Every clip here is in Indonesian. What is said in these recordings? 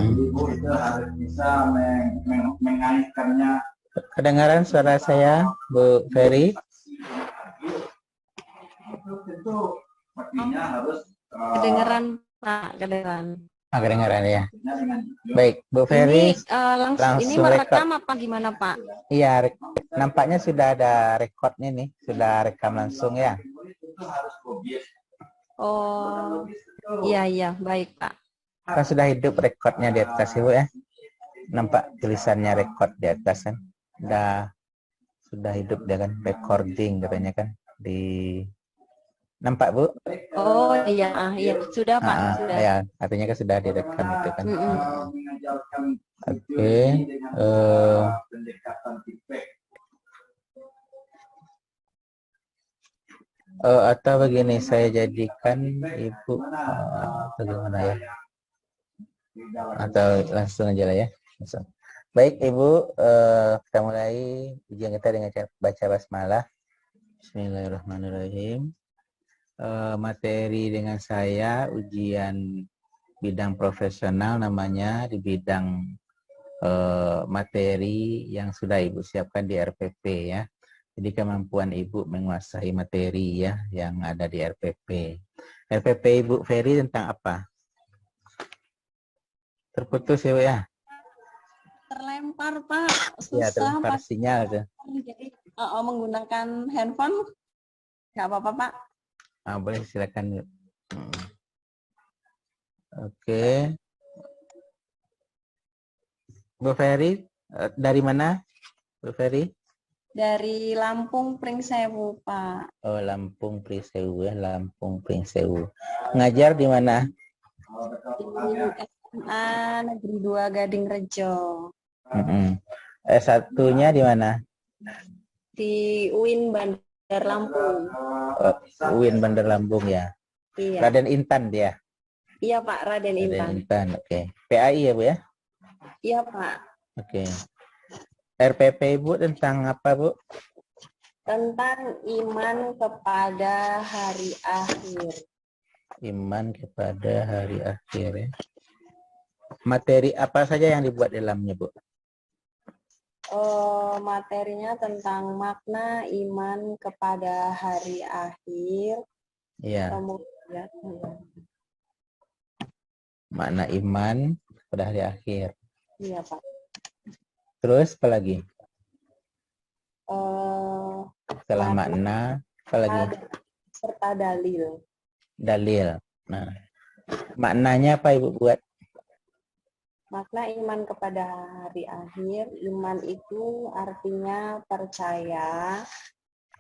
Ibu itu harus bisa mengaitkannya. Kedengaran suara saya, Bu Ferry? Itu pastinya harus Kedengeran Pak, kedengeran. Kedengaran ya. Baik, Bu Ferry. Ini merekam apa gimana Pak? Iya, nampaknya sudah ada rekodnya nih, sudah rekam langsung ya. Oh, iya, baik Pak. Kan sudah hidup rekodnya di atas Ibu ya. Nampak tulisannya rekod di atas kan. Sudah hidup dia kan, recording katanya kan di nampak Bu? Oh iya, sudah Pak, sudah. Ya, artinya kan sudah direkam itu kan. Oke. Atau begini, saya jadikan Ibu bagaimana ya? Atau langsung aja lah ya. Langsung. Baik Ibu, kita mulai ujian kita dengan baca basmalah. Bismillahirrahmanirrahim. Materi dengan saya ujian bidang profesional, namanya di bidang materi yang sudah Ibu siapkan di RPP ya. Jadi kemampuan Ibu menguasai materi ya yang ada di RPP. RPP Ibu Ferry tentang apa? Terputus ya Bu ya? Terlempar Pak, susah. Ya, terlempar Pak. Sinyal tuh. Jadi menggunakan handphone nggak apa-apa Pak? Boleh silakan. Oke. Bu Ferry, dari mana Bu Ferry? Dari Lampung Pringsewu Pak. Oh, Lampung Pringsewu ya, Lampung Pringsewu. Ngajar di mana? Di SMA Negeri 2 Gading Rejo. S1-nya di mana? Di UIN Bandar Lampung. UIN Bandar Lampung ya. Iya. Raden Intan dia. Iya Pak, Raden Intan. Oke. PAI ya Bu ya? Iya Pak. Oke. RPP Ibu tentang apa Bu? Tentang iman kepada hari akhir. Iman kepada hari akhir ya. Materi apa saja yang dibuat dalamnya Bu? Materinya tentang makna iman kepada hari akhir. Iya. Kemudian makna iman pada hari akhir. Iya Pak. Terus apa lagi? Setelah makna apa lagi? Serta dalil. Dalil. Nah, maknanya apa Ibu buat? Makna iman kepada hari akhir. Iman itu artinya percaya.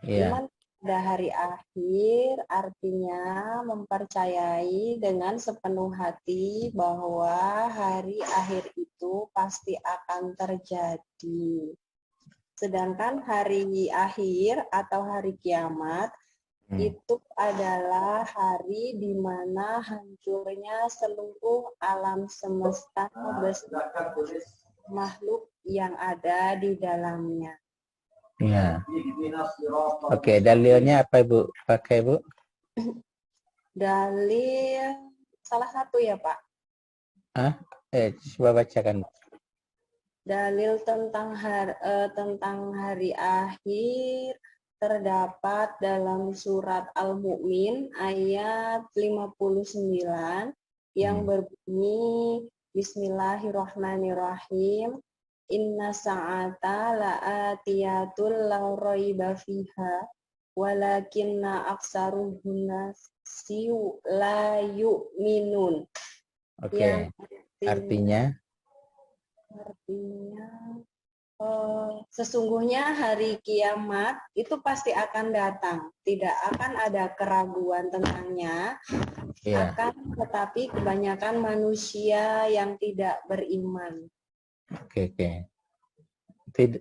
Iya. Iman pada hari akhir artinya mempercayai dengan sepenuh hati bahwa hari akhir itu pasti akan terjadi. Sedangkan hari akhir atau hari kiamat itu adalah hari di mana hancurnya seluruh alam semesta beserta makhluk yang ada di dalamnya. Iya. Oke, dalilnya apa Ibu pakai Bu? Dalil salah satu ya Pak. Coba bacakan. Dalil tentang hari akhir terdapat dalam surat Al-Mu'min ayat 59 yang berbunyi Bismillahirrahmanirrahim. Inna sa'ata la'atiyatul la raiba fiha walakinna aksaruhunna la yu'minun. Oke. Artinya sesungguhnya hari kiamat itu pasti akan datang. Tidak akan ada keraguan tentangnya. iya. Tetapi kebanyakan manusia yang tidak beriman. Oke.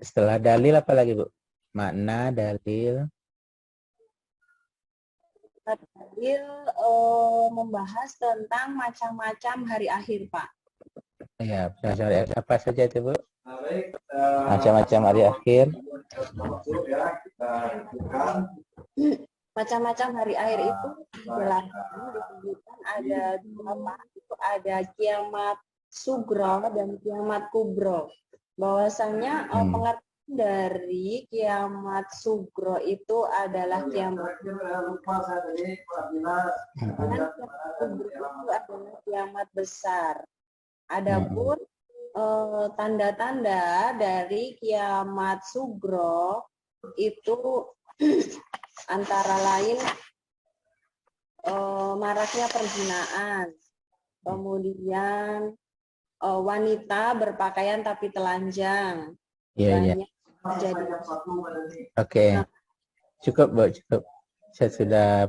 Setelah dalil apa lagi Bu? Makna dalil. Dalil membahas tentang macam-macam hari akhir Pak. Ya, apa saja itu Bu? Macam-macam hari akhir. Macam-macam hari akhir itu disebutkan ada dua Pak. Itu ada kiamat sugro dan kiamat kubro. Bahwasanya pengertian dari kiamat sugro itu adalah kiamat itu adalah kiamat besar. Adapun tanda-tanda dari kiamat sugro itu antara lain maraknya perzinaan, kemudian wanita berpakaian tapi telanjang, banyak terjadi. Oke, cukup Bu, cukup. Saya sudah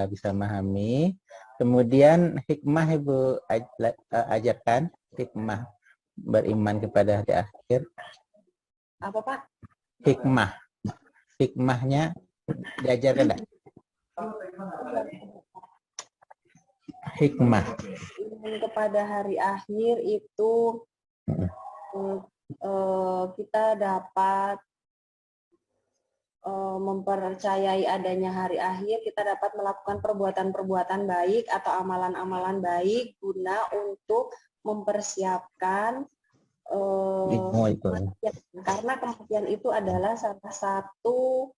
bisa memahami. Kemudian hikmah Ibu ajarkan, hikmah beriman kepada hari akhir. Apa Pak? Hikmahnya diajarkan enggak? Hikmah. Iman kepada hari akhir itu kita dapat mempercayai adanya hari akhir, kita dapat melakukan perbuatan-perbuatan baik atau amalan-amalan baik guna untuk mempersiapkan kematian. Karena kematian itu adalah salah satu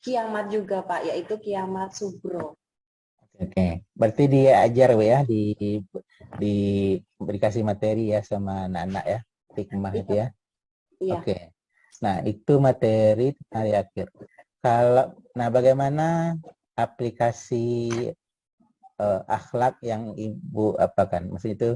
kiamat juga Pak, yaitu kiamat sugro. Oke, berarti dia ajar ya, dikasih materi ya sama anak-anak ya, hikmah itu ya. Iya. Oke. Nah, itu materi hari akhir. Nah, bagaimana aplikasi akhlak yang Ibu apakan? Maksudnya itu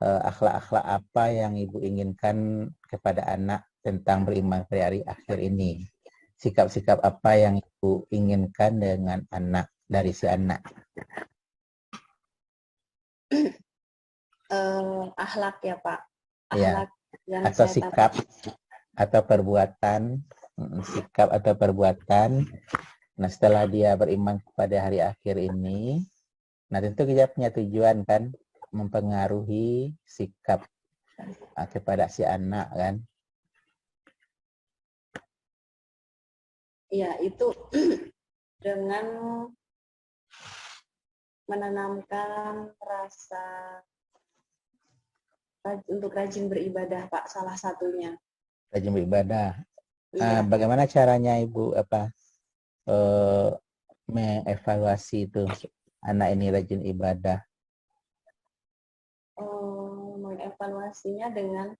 akhlak-akhlak apa yang Ibu inginkan kepada anak tentang beriman pada hari akhir ini? Sikap-sikap apa yang Ibu inginkan dengan anak, dari si anak? Akhlak ya Pak. Ya. Akhlak yang Atau saya sikap atau perbuatan, sikap atau perbuatan. Nah, setelah dia beriman pada hari akhir ini, nah tentu kita punya tujuan kan, mempengaruhi sikap kepada si anak kan. Ya, itu dengan menanamkan rasa untuk rajin beribadah Pak, salah satunya. Rajin beribadah. Iya. Bagaimana caranya Ibu mengevaluasi itu anak ini rajin ibadah? Mengevaluasinya dengan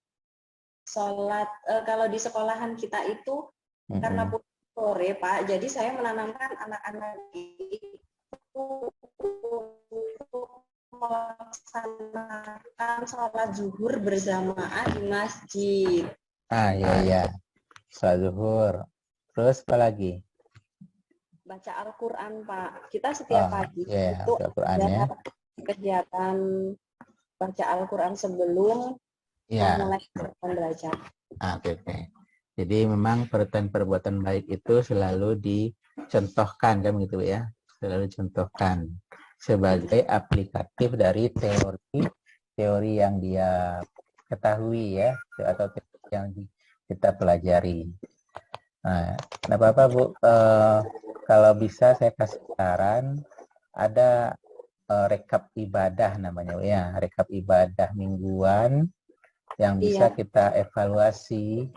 sholat. Kalau di sekolahan kita itu karena sore Pak, jadi saya menanamkan anak-anak itu untuk melaksanakan sholat zuhur berjamaah di masjid. Iya. Sholat zuhur. Terus apa lagi? Baca Al-Quran Pak. Kita setiap pagi itu ada kegiatan baca Al-Quran sebelum mulai belajar. Oke. Jadi memang perbuatan baik itu selalu dicontohkan kan gitu ya, selalu dicontohkan sebagai aplikatif dari teori yang dia ketahui ya, atau teori yang kita pelajari. Nah, apa-apa Bu, kalau bisa saya kasih saran, ada rekap ibadah namanya ya, rekap ibadah mingguan yang bisa kita evaluasi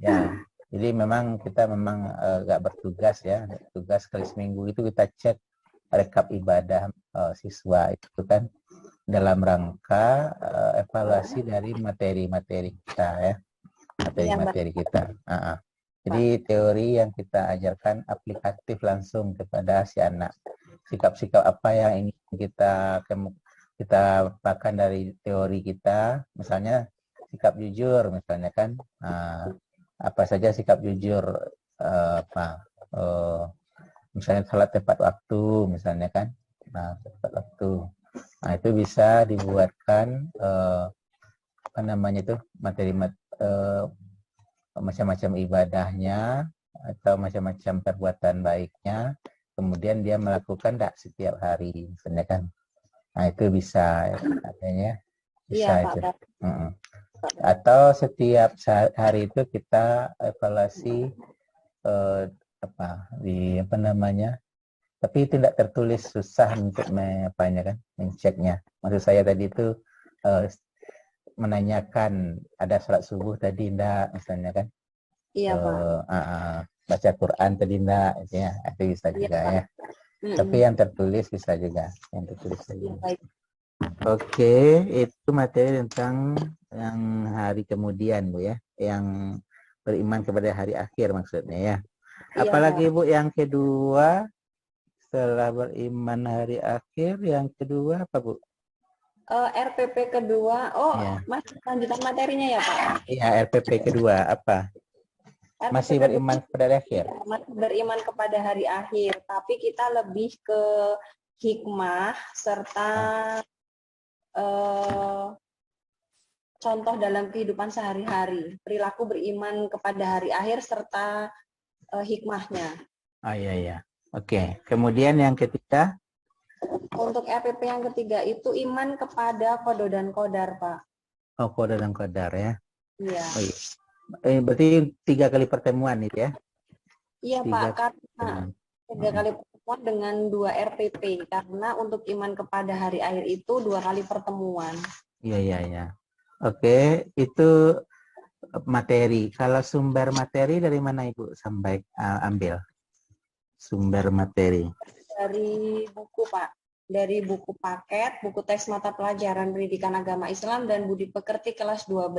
ya. Jadi kita memang nggak bertugas ya, tugas kali seminggu itu kita cek rekap ibadah siswa itu kan dalam rangka evaluasi dari materi-materi kita ya, materi-materi kita. Jadi teori yang kita ajarkan aplikatif langsung kepada si anak. Sikap-sikap apa yang ingin kita pakai dari teori kita, misalnya sikap jujur misalnya kan, apa saja sikap jujur, misalnya salat tepat waktu misalnya kan, tepat waktu. Nah itu bisa dibuatkan materi macam-macam ibadahnya atau macam-macam perbuatan baiknya, kemudian dia melakukan setiap hari misalnya kan. Nah itu bisa adanya, bisa itu. Atau setiap hari itu kita evaluasi tapi tidak tertulis, susah untuk menceknya. Maksud saya tadi itu eh, menanyakan ada sholat subuh tadi enggak misalnya kan, Iya, Pak. baca Quran tadi enggak, gitu ya, itu bisa Iya, juga Pak. ya. Tapi yang tertulis bisa juga, yang tertulis Iya, juga. baik. Oke, itu materi tentang yang hari kemudian Bu ya, yang beriman kepada hari akhir maksudnya ya. Iya, Apalagi Pak. Bu yang kedua setelah beriman hari akhir, yang kedua apa Bu? RPP kedua, oh, Ya, masih lanjutan materinya ya, Pak? iya RPP kedua apa? RPP Masih kedua beriman kepada hari akhir? masih beriman kepada hari akhir, tapi kita lebih ke hikmah serta eh, contoh dalam kehidupan sehari-hari, perilaku beriman kepada hari akhir serta hikmahnya. Iya iya. Oke. Kemudian yang ketiga, Untuk RPP yang ketiga itu iman kepada kodo dan kodar, Pak. qada dan qadar ya. Iya. Oh iya. Berarti 3 kali pertemuan itu ya? Iya, Pak, 3 karena pertemuan. 3 kali pertemuan dengan 2 RPP, karena untuk iman kepada hari akhir itu 2 kali pertemuan. Iya iya iya. Oke, itu materi. Kalau sumber materi dari mana Ibu sampai ambil? Sumber materi. Dari buku, Pak. Dari buku paket, buku teks mata pelajaran pendidikan agama Islam dan budi pekerti kelas 12,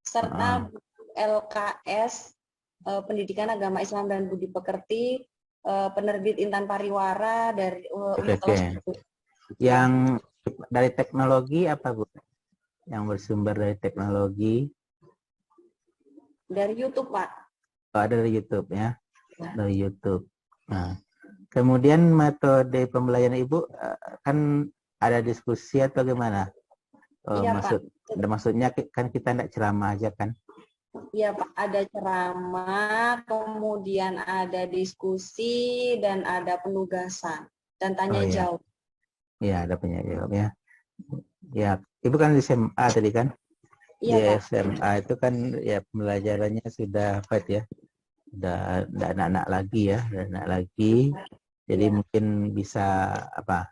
serta buku LKS pendidikan agama Islam dan budi pekerti penerbit Intan Pariwara dari untuk Oke. kelas 12. Yang dari teknologi apa Bu? Yang bersumber dari teknologi? Dari YouTube, Pak. Oh, ada dari YouTube ya? Dari YouTube. Nah, kemudian metode pembelajaran Ibu kan ada diskusi atau gimana? Iya, Pak. Maksudnya kan kita tidak ceramah aja kan? Iya, Pak. Ada ceramah, kemudian ada diskusi, dan ada penugasan dan tanya Oh iya, jawab. iya ada penjawab ya. Ya, Ibu kan di SMA tadi kan? Iya, Di Pak. SMA itu kan ya pembelajarannya sudah apa ya? Udah anak-anak lagi ya, udah anak lagi. Jadi Iya. mungkin bisa apa?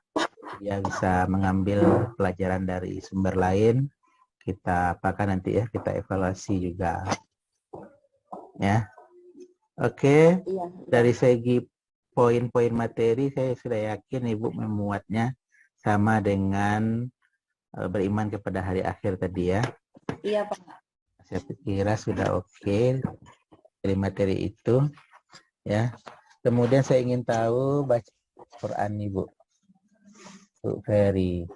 Dia bisa mengambil pelajaran dari sumber lain. Kita apakan nanti ya, kita evaluasi juga. Ya. Oke, Iya. dari segi poin-poin materi saya sudah yakin Ibu memuatnya sama dengan beriman kepada hari akhir tadi ya. Iya, Pak. Saya kira sudah oke dari materi itu ya. Kemudian saya ingin tahu baca Al-Quran Ibu. Bu Ferry,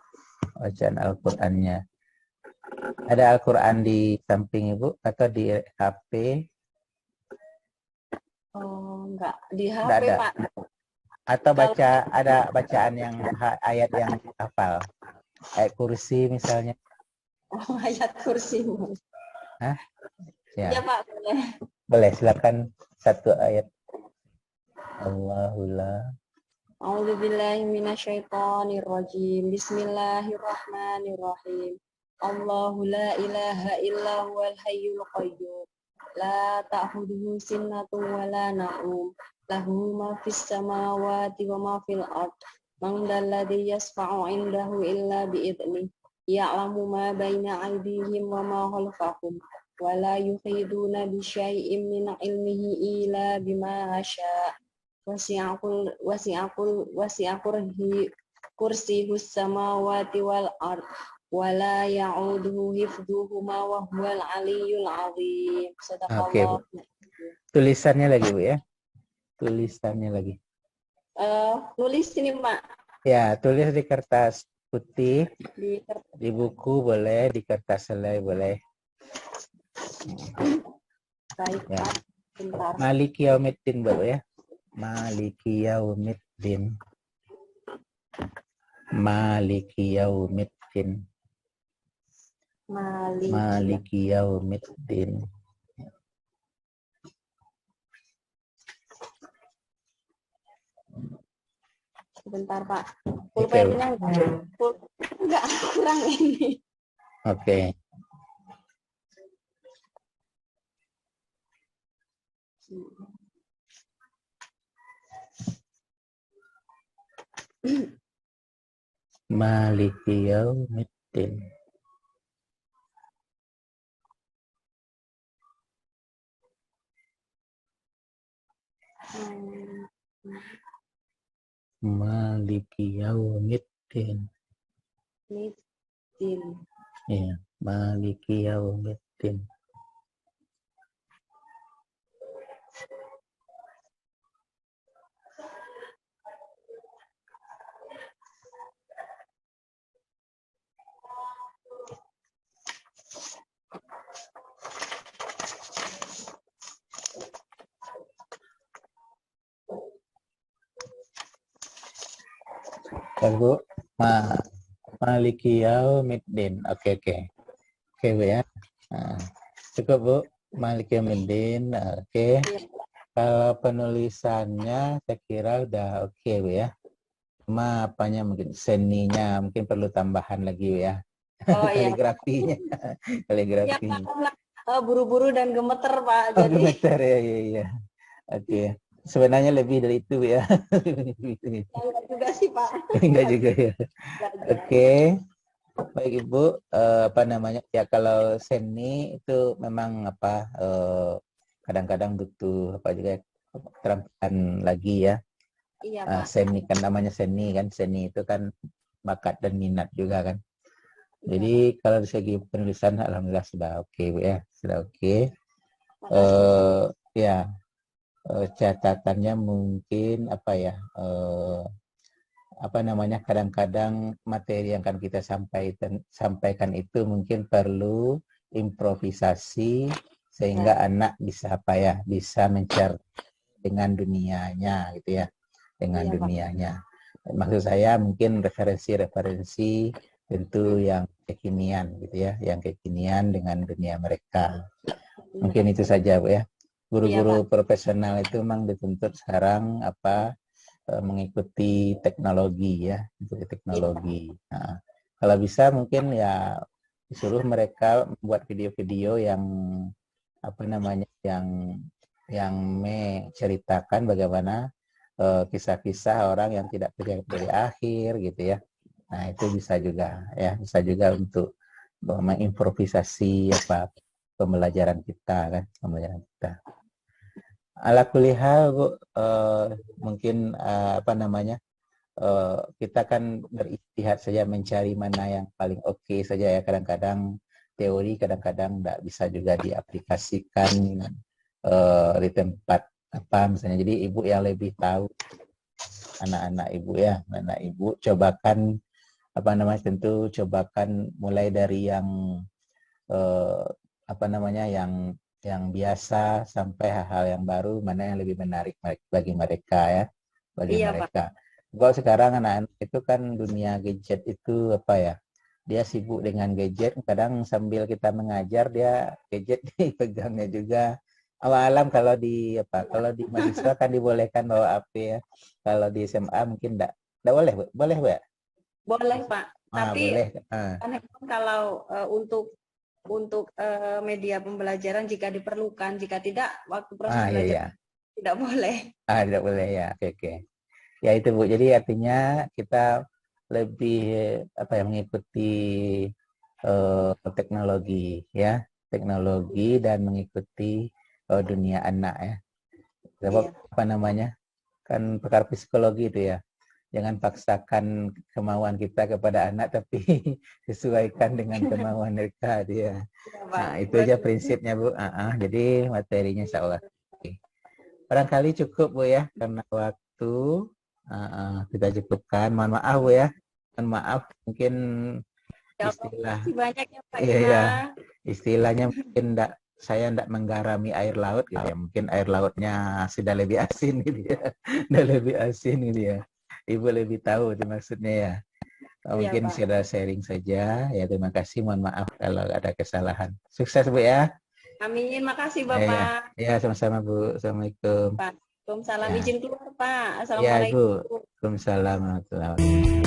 bacaan Al-Qurannya. Ada Al-Quran di samping Ibu atau di HP? Oh, enggak. Di Tidak HP, ada. Pak. Atau Kalau ada bacaan yang ayat yang hafal. Ayat kursi misalnya. ayat kursi. Hah? Ya. Iya, Pak. Boleh. Boleh, silakan satu ayat. Allahullah. A'udzubillahi minasyaitonirrajim. Bismillahirrahmanirrahim. Allahu la ilaha illa huwal hayyul qayyum. La ta'khudhuhu sinnatun wa la na'um. Lahu ma fis samawati wa ma fil ard. Man dzalladzi yashfa'u 'indahu illa bi'idnih. Ya'lamu ma baina aydihim wa ma khalfahum. Wa la yuhiduna bi syai'in min 'ilmihi illa bima syaa'. Kursihus samawati wal ard wala ya'uduhu hifdhuhuma wa huwal aliyyul azim. Oke, Bu. Sadaqallah. Tulisannya lagi, Bu ya. Tulisannya lagi. Nulis ini, Pak. Ya, tulis di kertas putih, Di di buku boleh, di kertas selai boleh. baik, Ya. Pak. Bentar. Maliki yaumiddin, Bu ya. Maliki yaumiddin. Maliki yaumiddin. Maliki yaumiddin. Sebentar, Pak. Oke, Pulpennya enggak kurang ini. Oke. Maliki yaumiddin. Maliki yaumiddin. Mitin. Iya, Maliki yaumiddin. Ya, Bu. Maliki yaumiddin. Oke. Oke, Bu ya. Nah, cukup, Bu. Maliki yaumiddin. Oke. Iya. Kalau penulisannya saya kira udah oke, Bu ya. Cuma apanya mungkin seninya mungkin perlu tambahan lagi, Bu ya. Oh iya. Kaligrafinya. Ya, Kaligrafinya. Pak, buru-buru dan gemeter, Pak. Oh, Jadi gemeter ya, iya. Oke. Sebenarnya lebih dari itu, Bu ya. enggak juga sih, Pak. Enggak juga ya. Belajar. Oke. Baik Ibu, apa namanya? Ya kalau seni itu memang kadang-kadang butuh apa juga keterampilan lagi ya. Iya, Pak. Seni kan namanya seni kan, seni itu kan bakat dan minat juga kan. Iya, Jadi kalau dari segi penulisan alhamdulillah sudah oke, Bu ya, sudah oke. Pak. Makasih. Ya, catatannya mungkin apa ya? Apa namanya, kadang-kadang materi yang akan kita sampaikan itu mungkin perlu improvisasi sehingga anak bisa apa ya, bisa mencari dengan dunianya gitu ya, dengan Iya, Pak. dunianya. Maksud saya mungkin referensi-referensi tentu yang kekinian gitu ya, yang kekinian dengan dunia mereka. Mungkin itu saja, Bu ya. Iya, Guru-guru Pak. profesional itu memang dituntut sekarang mengikuti teknologi ya, mengikuti teknologi. Nah, kalau bisa mungkin ya disuruh mereka membuat video-video yang apa namanya, yang menceritakan bagaimana kisah-kisah orang yang tidak terlihat dari akhir gitu ya. Nah itu bisa juga ya, bisa juga untuk mengimprovisasi apa pembelajaran kita kan, pembelajaran kita. Ala kulihal Bu, mungkin apa namanya, kita kan beristihad saja mencari mana yang paling oke saja ya. Kadang-kadang teori, kadang-kadang tidak bisa juga diaplikasikan di tempat apa misalnya. Jadi ibu yang lebih tahu anak-anak ibu ya, anak ibu cobakan apa namanya, tentu cobakan mulai dari yang apa namanya, yang biasa sampai hal-hal yang baru, mana yang lebih menarik bagi mereka ya, bagi Iya, Pak. mereka. Kalau sekarang anak-anak itu kan dunia gadget itu apa ya, dia sibuk dengan gadget, kadang sambil kita mengajar dia gadget dipegangnya juga. Alam kalau di apa, kalau di mahasiswa kan dibolehkan bawa HP ya. Kalau di SMA mungkin enggak boleh, Bu? Boleh, Bu ya? Boleh, Pak. Tapi Boleh. kalau untuk media pembelajaran jika diperlukan, jika tidak waktu proses Iya, belajar iya. tidak boleh. Tidak boleh ya. Oke. Ya itu Bu. Jadi artinya kita lebih apa ya, mengikuti teknologi ya, teknologi dan mengikuti dunia anak ya. Sebab Iya. apa namanya, kan pakar psikologi itu ya. Jangan paksakan kemauan kita kepada anak, tapi sesuaikan dengan kemauan mereka dia. Iya, Pak. Nah itu aja prinsipnya Bu. Jadi materinya insya Allah. Barangkali cukup Bu ya, karena waktu kita cukupkan. Mohon maaf Bu ya. Mohon maaf mungkin Ya, istilah makasih banyak ya, Pak iya Isma. ya, istilahnya mungkin saya enggak menggarami air laut gitu ya. Mungkin air lautnya sudah lebih asin gitu ya. Sudah lebih asin gitu ya. Ibu lebih tahu itu maksudnya ya. Iya, Mungkin Pak. sekedar sharing saja ya. Terima kasih, mohon maaf kalau ada kesalahan. Sukses Bu ya. Amin, makasih Ya, Bapak. ya sama-sama Bu. Assalamualaikum. Pak. Waalaikumsalam, Ya, izin keluar, Pak. ya Ibu. Assalamualaikum. Waalaikumsalam warahmatullahi wabarakatuh.